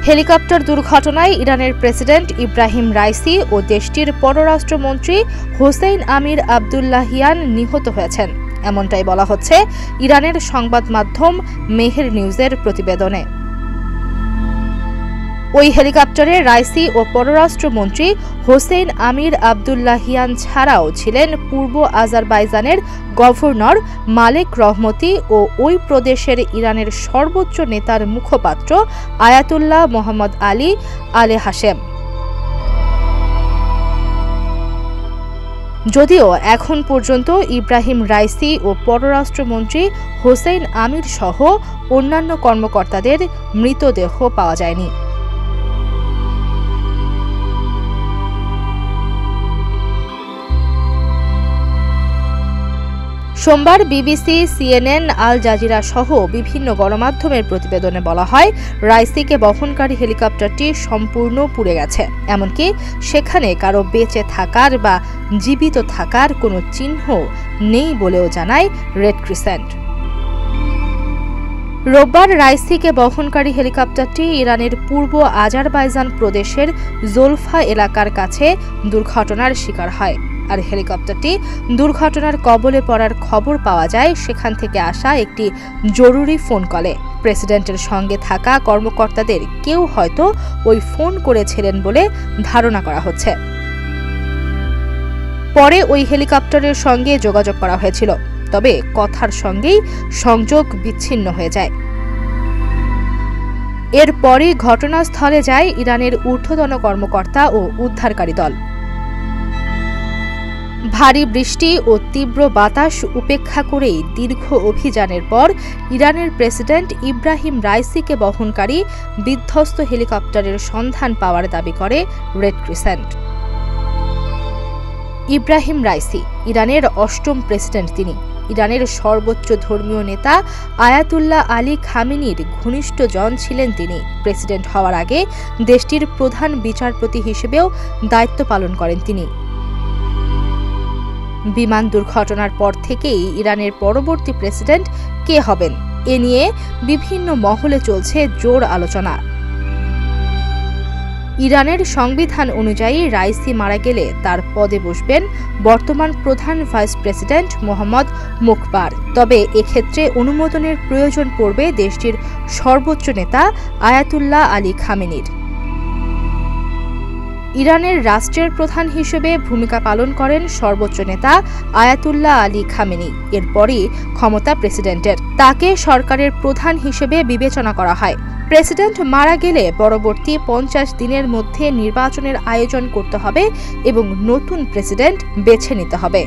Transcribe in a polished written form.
Helicopter দুর্ঘটনায় ইরানের president Ebrahim Raisi ও দেশটির পররাষ্ট্রমন্ত্রী হোসেইন আমির আবদুল্লাহিয়ান নিহত হয়েছেন, এমনটাই বলা হচ্ছে ইরানের সংবাদ মাধ্যম মেহের নিউজের প্রতিবেদনে। ওই হেলিকপ্টারে রাইসি ও পররাষ্ট্রমন্ত্রী হোসেইন আমির আবদুল্লাহিয়ান ছাড়াও ছিলেন পূর্ব আজারবাইজানের গভর্নর মালেক রহমতি ও ওই প্রদেশের ইরানের সর্বোচ্চ নেতার মুখপাত্র আয়াতুল্লাহ মোহাম্মদ আলী আলে হাশেম। যদিও এখন পর্যন্ত ইব্রাহিম রাইসি ও পররাষ্ট্রমন্ত্রী হোসেইন আমির সহ অন্যান্য কর্মকর্তাদের মৃতদেহ পাওয়া যায়নি। সোমবার বিবিসি, সিএনএন, আল জাজিরা সহ বিভিন্ন গণমাধ্যমের প্রতিবেদনে বলা হয়, রাইসিকে বহনকারী হেলিকপ্টারটি সম্পূর্ণ পুড়ে গেছে, এমনকি সেখানে কারো বেঁচে থাকার বা জীবিত থাকার কোনো চিহ্ন নেই বলেও জানায় রেড ক্রিসেন্ট। রোববার রাইসিকে বহনকারী হেলিকপ্টারটি ইরানের পূর্ব আজারবাইজান প্রদেশের জোলফা এলাকার কাছে দুর্ঘটনার শিকার হয়। আর হেলিকপ্টারটি দুর্ঘটনার কবলে পড়ার খবর পাওয়া যায় সেখান থেকে আসা একটি জরুরি ফোন কলে। প্রেসিডেন্টের সঙ্গে থাকা কর্মকর্তাদের কেউ হয়তো ওই ফোন করেছিলেন বলে ধারণা করা হচ্ছে। পরে ওই হেলিকপ্টারের সঙ্গে যোগাযোগ করা হয়েছিল, তবে কথার সঙ্গেই সংযোগ বিচ্ছিন্ন হয়ে যায়। এরপরই ঘটনাস্থলে যায় ইরানের ঊর্ধ্বতন কর্মকর্তা ও উদ্ধারকারী দল। ভারী বৃষ্টি ও তীব্র বাতাস উপেক্ষা করেই দীর্ঘ অভিযানের পর ইরানের প্রেসিডেন্ট ইব্রাহিম রাইসিকে বহনকারী বিধ্বস্ত হেলিকপ্টারের সন্ধান পাওয়ার দাবি করে রেড ক্রিসেন্ট। ইব্রাহিম রাইসি ইরানের অষ্টম প্রেসিডেন্ট। তিনি ইরানের সর্বোচ্চ ধর্মীয় নেতা আয়াতুল্লাহ আলী খামেনির ঘনিষ্ঠ জন ছিলেন। তিনি প্রেসিডেন্ট হওয়ার আগে দেশটির প্রধান বিচারপতি হিসেবেও দায়িত্ব পালন করেন তিনি। বিমান দুর্ঘটনার পর থেকেই ইরানের পরবর্তী প্রেসিডেন্ট কে হবেন এ নিয়ে বিভিন্ন মহলে চলছে জোর আলোচনা। ইরানের সংবিধান অনুযায়ী রাইসি মারা গেলে তার পদে বসবেন বর্তমান প্রধান ভাইস প্রেসিডেন্ট মোহাম্মদ মুখবার। তবে এক্ষেত্রে অনুমোদনের প্রয়োজন পড়বে দেশটির সর্বোচ্চ নেতা আয়াতুল্লাহ আলী খামেনির। ইরানের রাষ্ট্রের প্রধান হিসেবে ভূমিকা পালন করেন সর্বোচ্চ নেতা আয়াতুল্লাহ আলী খামেনি। এরপরই ক্ষমতা প্রেসিডেন্টের। তাকে সরকারের প্রধান হিসেবে বিবেচনা করা হয়। প্রেসিডেন্ট মারা গেলে পরবর্তী 50 দিনের মধ্যে নির্বাচনের আয়োজন করতে হবে এবং নতুন প্রেসিডেন্ট বেছে নিতে হবে।